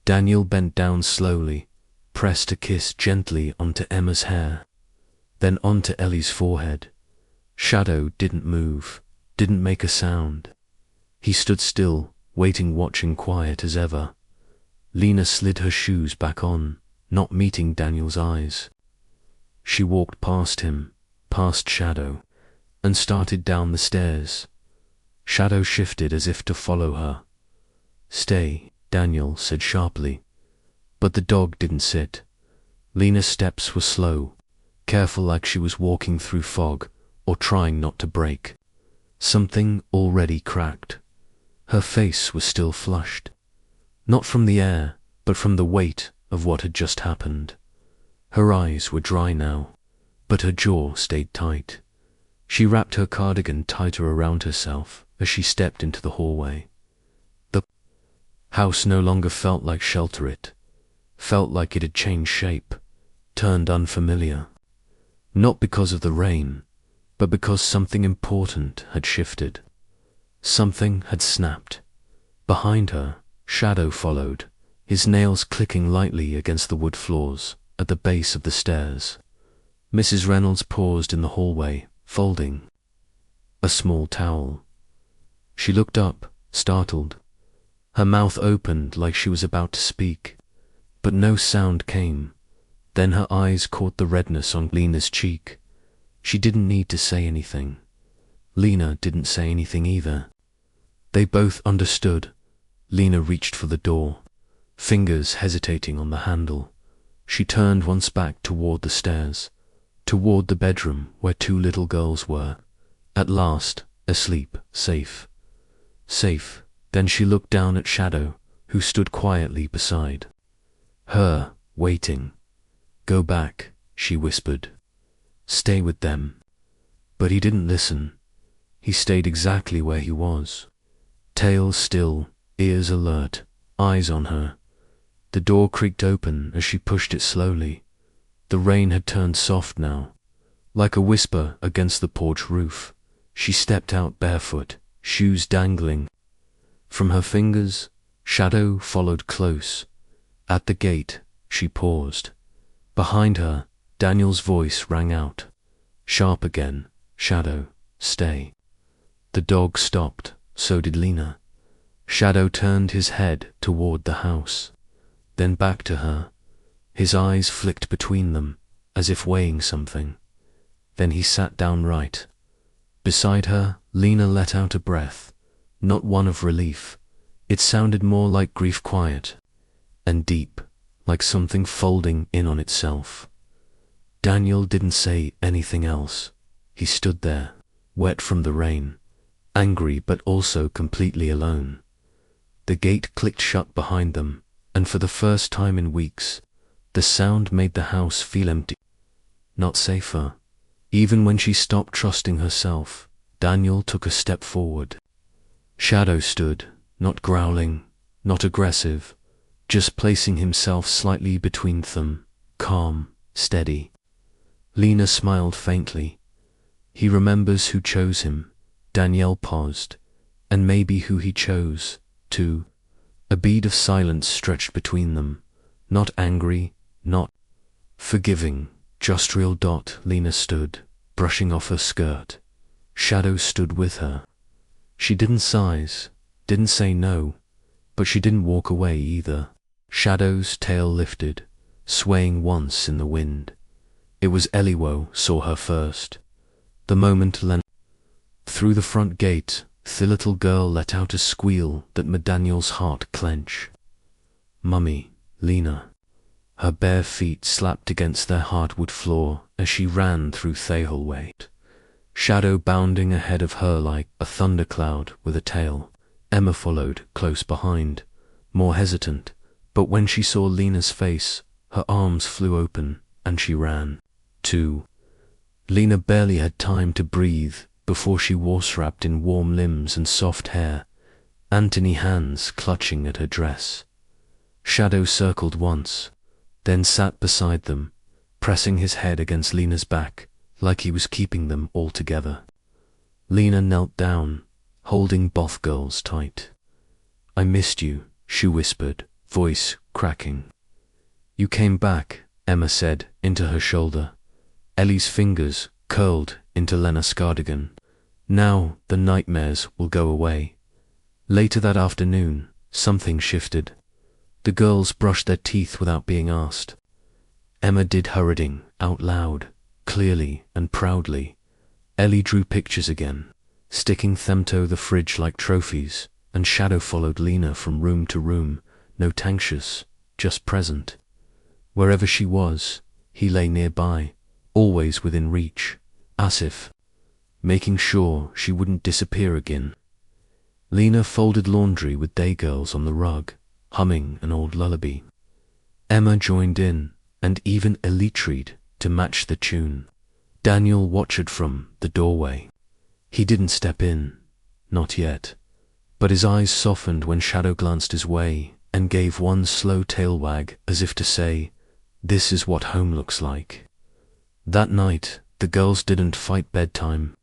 Daniel bent down slowly, pressed a kiss gently onto Emma's hair, then onto Ellie's forehead. Shadow didn't move, didn't make a sound. He stood still, waiting, watching, quiet as ever. Lena slid her shoes back on, not meeting Daniel's eyes. She walked past him, past Shadow, and started down the stairs. Shadow shifted as if to follow her. "Stay," Daniel said sharply. But the dog didn't sit. Lena's steps were slow, careful, like she was walking through fog or trying not to break. Something already cracked. Her face was still flushed. Not from the air, but from the weight of what had just happened. Her eyes were dry now, but her jaw stayed tight. She wrapped her cardigan tighter around herself as she stepped into the hallway. The house no longer felt like shelter. It felt like it had changed shape, turned unfamiliar. Not because of the rain, but because something important had shifted. Something had snapped. Behind her, Shadow followed, his nails clicking lightly against the wood floors at the base of the stairs. Mrs. Reynolds paused in the hallway, folding a small towel. She looked up, startled. Her mouth opened like she was about to speak, but no sound came. Then her eyes caught the redness on Lena's cheek. She didn't need to say anything. Lena didn't say anything either. They both understood. Lena reached for the door, fingers hesitating on the handle. She turned once back toward the stairs, toward the bedroom where two little girls were, at last, asleep, safe. Safe. Then she looked down at Shadow, who stood quietly beside her, waiting. "Go back," she whispered. "Stay with them." But he didn't listen. He stayed exactly where he was, tail still, ears alert, eyes on her. The door creaked open as she pushed it slowly. The rain had turned soft now, like a whisper against the porch roof. She stepped out barefoot, shoes dangling from her fingers. Shadow followed close. At the gate, she paused. Behind her, Daniel's voice rang out, sharp again, "Shadow, stay." The dog stopped, so did Lena. Shadow turned his head toward the house, then back to her. His eyes flicked between them, as if weighing something. Then he sat down right beside her. Lena let out a breath, not one of relief. It sounded more like grief, quiet and deep, like something folding in on itself. Daniel didn't say anything else. He stood there, wet from the rain, angry but also completely alone. The gate clicked shut behind them, and for the first time in weeks, the sound made the house feel empty, not safer. Even when she stopped trusting herself, Daniel took a step forward. Shadow stood, not growling, not aggressive, just placing himself slightly between them, calm, steady. Lena smiled faintly. He remembers who chose him. Danielle paused, and maybe who he chose, too. A bead of silence stretched between them, not angry, not forgiving, just real. Lena stood, brushing off her skirt. Shadow stood with her. She didn't size, didn't say no, but she didn't walk away either. Shadow's tail lifted, swaying once in the wind. It was Eliwo saw her first. The moment through the front gate, the little girl let out a squeal that made Daniel's heart clench. "Mummy," Lena. Her bare feet slapped against their hardwood floor as she ran through the hallway. Shadow bounding ahead of her like a thundercloud with a tail. Emma followed close behind, more hesitant, but when she saw Lena's face, her arms flew open and she ran, too. Lena barely had time to breathe before she was wrapped in warm limbs and soft hair, Anthony hands clutching at her dress. Shadow circled once, then sat beside them, pressing his head against Lena's back, like he was keeping them all together. Lena knelt down, holding both girls tight. "I missed you," she whispered, voice cracking. You came back, Emma said into her shoulder. Ellie's fingers curled into Lena's cardigan. Now the nightmares will go away. Later that afternoon, something shifted. The girls brushed their teeth without being asked. Emma did her reading out loud, clearly and proudly. Ellie drew pictures again, sticking them to the fridge like trophies, and Shadow followed Lena from room to room, no anxious, just present. Wherever she was, he lay nearby, always within reach, as if making sure she wouldn't disappear again. Lena folded laundry with day girls on the rug, humming an old lullaby. Emma joined in, and even elite-read to match the tune. Daniel watched from the doorway. He didn't step in, not yet, but his eyes softened when Shadow glanced his way and gave one slow tail wag as if to say, "This is what home looks like." That night, the girls didn't fight bedtime.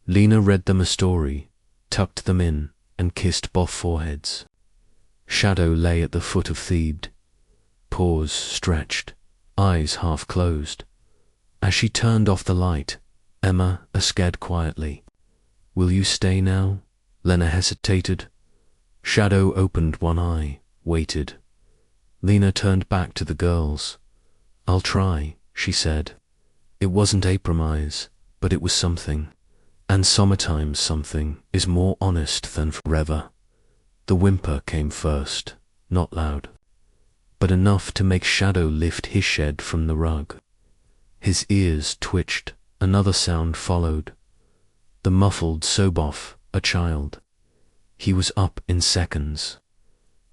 Lena read them a story, tucked them in, and kissed both foreheads. Shadow lay at the foot of Thebes, paws stretched, eyes half closed. As she turned off the light, Emma asked quietly, "Will you stay now?" Lena hesitated. Shadow opened one eye, waited. Lena turned back to the girls. "I'll try," she said. It wasn't a promise, but it was something. And sometimes something is more honest than forever. The whimper came first, not loud, but enough to make Shadow lift his head from the rug. His ears twitched, another sound followed. The muffled sob of a child. He was up in seconds.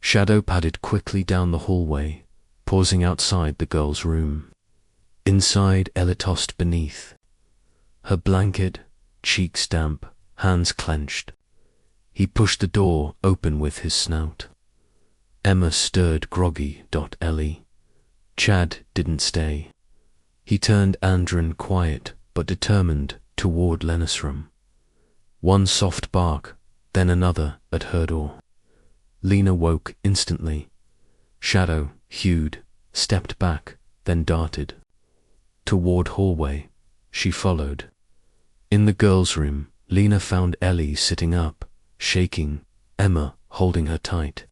Shadow padded quickly down the hallway, pausing outside the girl's room. Inside, Ella tossed beneath. Her blanket, cheeks damp, hands clenched. He pushed the door open with his snout. Emma stirred groggy. Ellie. Chad didn't stay. He turned Andren quiet but determined toward Lena's room. One soft bark, then another at her door. Lena woke instantly. Shadow, hued, stepped back, then darted. Toward hallway, she followed. In the girls' room, Lena found Ellie sitting up, shaking, Emma holding her tight.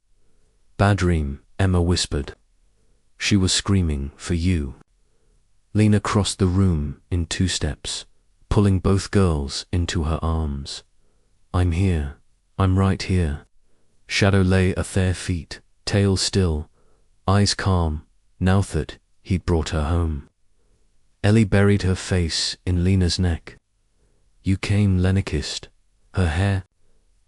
"Bad dream," Emma whispered. "She was screaming for you." Lena crossed the room in 2 steps, pulling both girls into her arms. "I'm here. I'm right here." Shadow lay at their feet, tail still, eyes calm, now that he'd brought her home. Ellie buried her face in Lena's neck. "You came," Lena kissed her hair.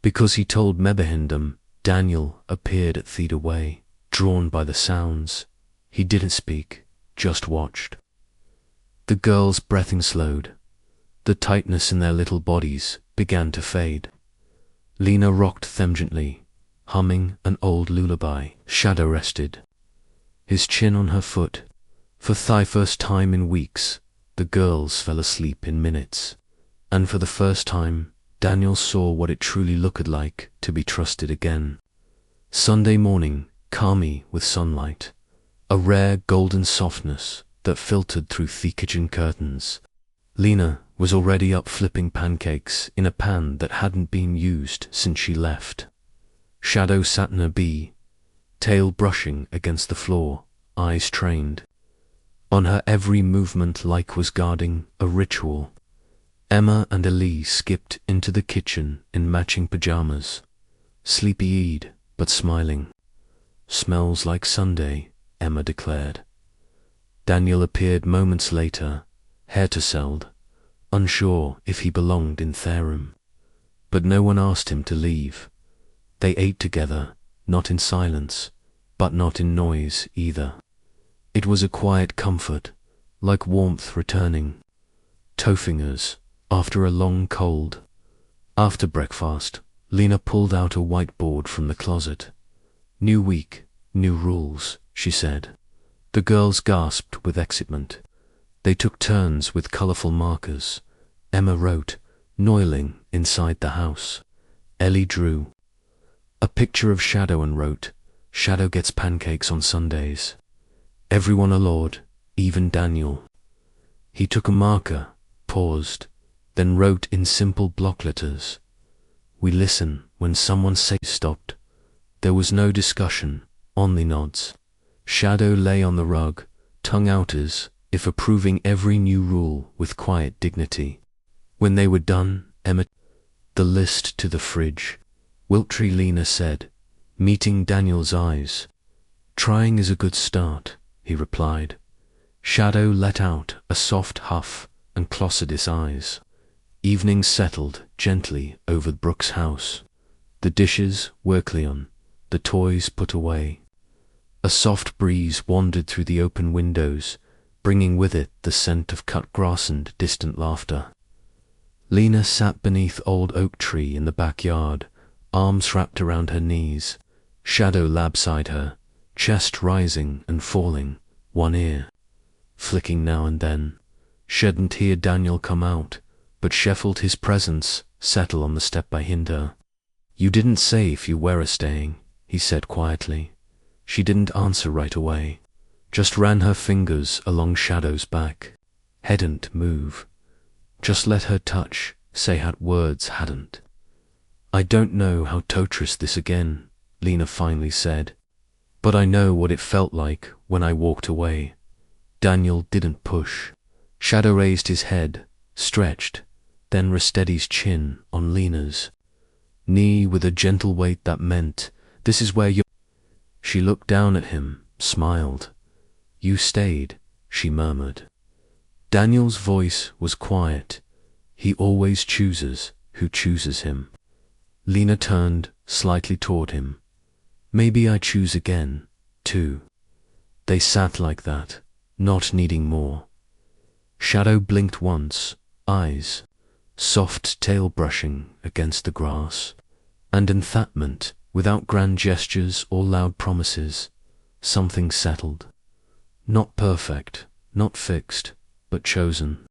Because he told Mebahindam, Daniel appeared at Theda Way, drawn by the sounds. He didn't speak, just watched. The girls' breathing slowed. The tightness in their little bodies began to fade. Lena rocked them gently, humming an old lullaby. Shadow rested, his chin on her foot. For the first time in weeks, the girls fell asleep in minutes. And for the first time, Daniel saw what it truly looked like to be trusted again. Sunday morning, calmy with sunlight, a rare golden softness that filtered through the kitchen curtains. Lena was already up flipping pancakes in a pan that hadn't been used since she left. Shadow sat in a bee, tail brushing against the floor, eyes trained. On her every movement like was guarding a ritual. Emma and Ellie skipped into the kitchen in matching pajamas, sleepy-eyed but smiling. "Smells like Sunday," Emma declared. Daniel appeared moments later, hair tousled, unsure if he belonged in their room. But no one asked him to leave. They ate together, not in silence, but not in noise either. It was a quiet comfort, like warmth returning. Toe fingers, after a long cold. After breakfast, Lena pulled out a whiteboard from the closet. "New week, new rules," she said. The girls gasped with excitement. They took turns with colorful markers. Emma wrote, "Noiling inside the house." Ellie drew a picture of Shadow and wrote, Shadow gets pancakes on Sundays. Everyone alawed, even Daniel. He took a marker, paused, then wrote in simple block letters. We listen when someone says stopped. There was no discussion, only nods. Shadow lay on the rug, tongue out as if approving every new rule with quiet dignity. When they were done, Emma the list to the fridge. Wiltshire Lena said, meeting Daniel's eyes. Trying is a good start, he replied. Shadow let out a soft huff and closed his eyes. Evening settled gently over Brooke's house. The dishes were clean, the toys put away. A soft breeze wandered through the open windows, bringing with it the scent of cut grass and distant laughter. Lena sat beneath old oak tree in the backyard, arms wrapped around her knees. Shadow lay beside her, chest rising and falling, one ear flicking now and then. Shouldn't hear Daniel come out, but she felt his presence settle on the step behind her. You didn't say if you were staying, he said quietly. She didn't answer right away, just ran her fingers along Shadow's back. Hadn't move. Just let her touch, say had words hadn't. I don't know how to trust this again, Lena finally said. But I know what it felt like when I walked away. Daniel didn't push. Shadow raised his head, stretched, then rested his chin on Lena's knee with a gentle weight that meant, this is where you... She looked down at him, smiled. You stayed, she murmured. Daniel's voice was quiet. He always chooses who chooses him. Lena turned slightly toward him. Maybe I choose again, too. They sat like that, not needing more. Shadow blinked once, eyes, soft tail brushing against the grass, and enthapment, without grand gestures or loud promises. Something settled. Not perfect, not fixed, but chosen.